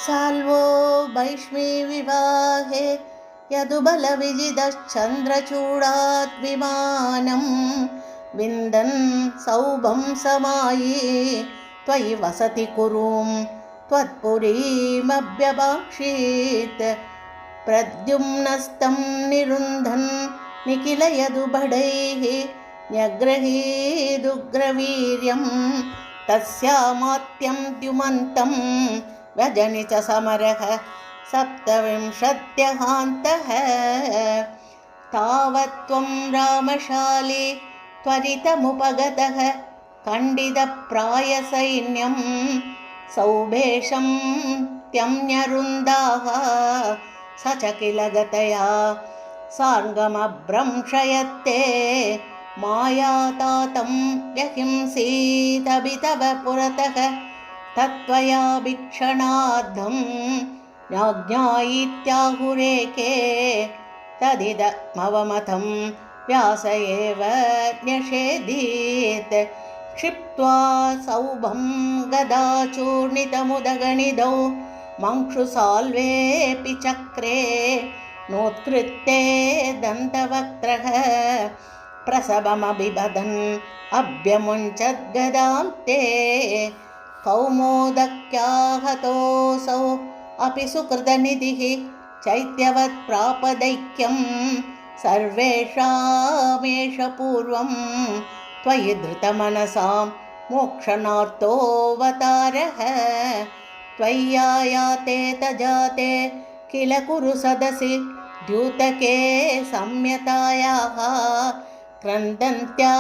Salvo भैष्मी विवाहे यदुबलविजितश्चन्द्रचूडात् विमानं विन्दन् सौभं समाये त्वयि वसति कुरुं त्वत्पुरीमभ्यभाक्षीत् प्रद्युम्नस्तं निरुन्धन् निखिलयदुभटैः न्यग्रहीदुग्रवीर्यं तस्यामात्यं द्युमन्तं व्यजनि च समरः सप्तविंशत्यहान्तः तावत्त्वं रामशाले त्वरितमुपगतः खण्डितप्रायसैन्यं सौभेशं त्यम्यरुन्दाः स च किल गतया सार्गमभ्रंशयत्ते मायातातं व्यहिंसीदभितव पुरतः तत्त्वया भिक्षणार्थं ज्ञाज्ञायीत्याहुरेके तदिदमवमतं व्यास एव न्यषेधीत् क्षिप्त्वा सौभं गदाचूर्णितमुदगणिदौ मंक्षुसाल्वेऽपि चक्रे नोत्कृत्ते दन्तवक्त्रः प्रसवमभिबधन् अभ्यमुञ्चद्गदां ते कौमोदक्याहतोऽसौ अपि सुकृतनिधिः चैत्यवत् प्रापदैक्यं सर्वेषामेष पूर्वं त्वयि धृतमनसां मोक्षणार्थोऽवतारः त्वय्यायाते तजाते किल कुरु सदसि द्यूतके सम्यतायाः क्रन्दन्त्या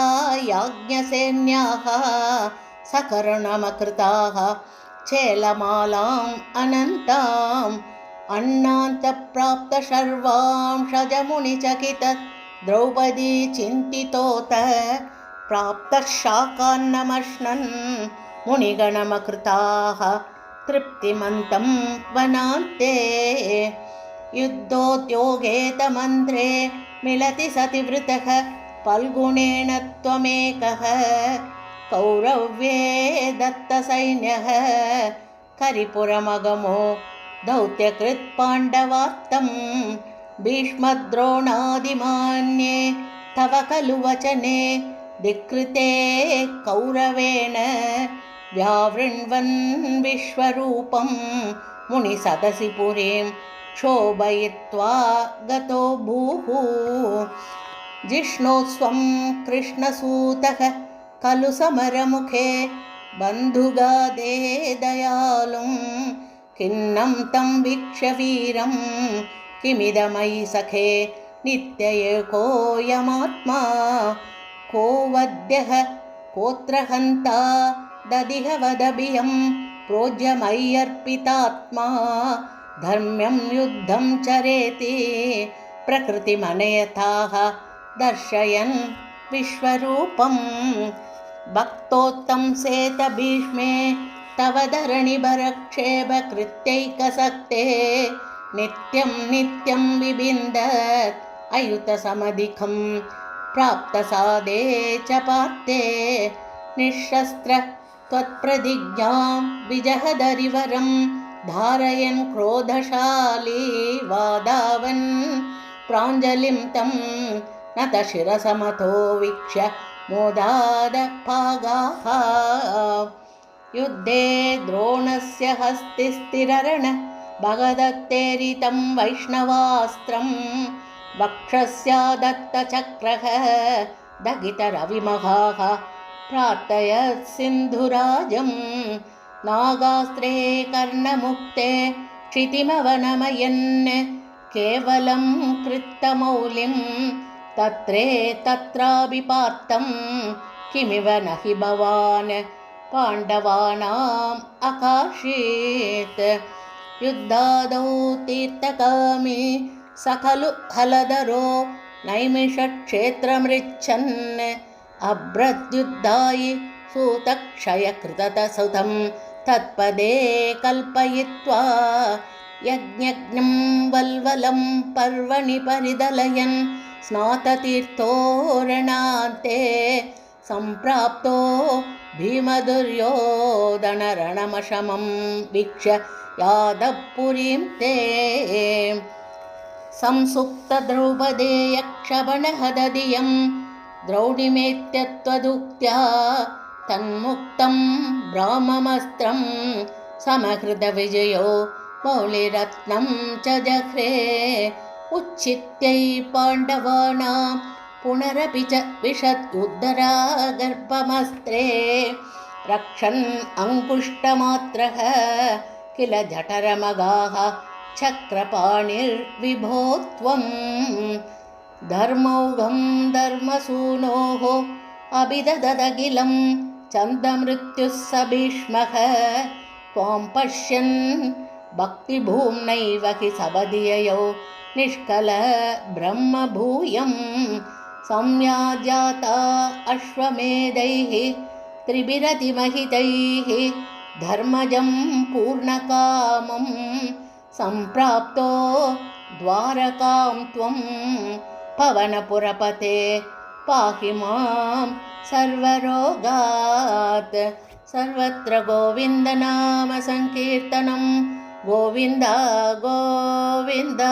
याज्ञसेन्याः सकर्णमकृताः चेलमालाम् अनन्ताम् अन्नान्तप्राप्तशर्वांशजमुनिचकित द्रौपदी चिन्तितोत प्राप्तः शाकान्नमश्नन् मुनिगणमकृताः तृप्तिमन्तं वनान्ते युद्धोद्योगे तमन्त्रे मिलति सति वृतः फल्गुणेन त्वमेकः कौरव्ये दत्तसैन्यः करिपुरमगमो दौत्यकृत् पाण्डवार्तं भीष्मद्रोणादिमान्ये तव खलु वचने धिक्कृते कौरवेण व्यावृण्वन् विश्वरूपं मुनिसदसि पुरीं क्षोभयित्वा गतो भूः जिष्णोस्वं कृष्णसूतः खलु समरमुखे बन्धुगादे दयालुं खिन्नं तं वीक्ष्य वीरं किमिदमयि सखे नित्यएकोऽयमात्मा को वद्यः कोऽत्र हन्ता ददिह वदभियं प्रोज्यमय्यर्पितात्मा धर्म्यं युद्धं चरेति प्रकृतिमनयथाः दर्शयन् विश्वरूपं भक्तोत्तंसेत भीष्मे तव धरणिभरक्षेपकृत्यैकसक्ते नित्यं नित्यं विबिन्दत् अयुतसमधिकं प्राप्तसादे च पार्थे निःशस्त्र त्वत्प्रतिज्ञां विजहदरिवरं धारयन् क्रोधशाली वादावन् प्राञ्जलिं तं नतशिरसमतो वीक्ष्य मोदादपागाः युद्धे द्रोणस्य हस्तिस्थिररण भगदत्तेरितं वैष्णवास्त्रं वक्षस्यादत्तचक्रः दगितरविमहाः प्रार्थयत् सिन्धुराजं नागास्त्रे कर्णमुक्ते क्षितिमवनमयन् केवलं कृत्तमौलिं तत्राभिपार्तं किमिव न हि भवान् पाण्डवानाम् अकार्षीत् युद्धादौ तीर्थकामी स खलु हलधरो नैमिषक्षेत्रमृच्छन् अभ्रद्युद्धाय सूतक्षयकृतसुतं तत्पदे कल्पयित्वा यज्ञज्ञं वल्वलं पर्वणि परिदलयन् स्नाततीर्थोरणान्ते सम्प्राप्तो भीमदुर्योधनरणमशमं वीक्ष्य यादपुरीं ते संसुप्तद्रौपदे यक्षबणहदधियं द्रौडिमेत्यत्वदुक्त्या तन्मुक्तं ब्राह्ममस्त्रं समहृदविजयो मौलिरत्नं च जह्रे उच्छित्यै पाण्डवानां पुनरपि च विशद्युद्धरा गर्भमस्त्रे रक्षन् अङ्कुष्टमात्रः किल जठरमगाः चक्रपाणिर्विभो त्वं धर्मौघं धर्मसूनोः अभिदददखिलं चन्दमृत्युः स भीष्मः त्वां पश्यन् भक्तिभूम्नैव हि सवधिययो निष्कल ब्रह्मभूयं संयाजाता अश्वमेधैः त्रिभिरतिमहितैः धर्मजं पूर्णकामं सम्प्राप्तो द्वारकां त्वं पवनपुरपते पाहि मां सर्वरोगात् सर्वत्र गोविन्दनाम संकीर्तनं गोविन्द गोविन्द।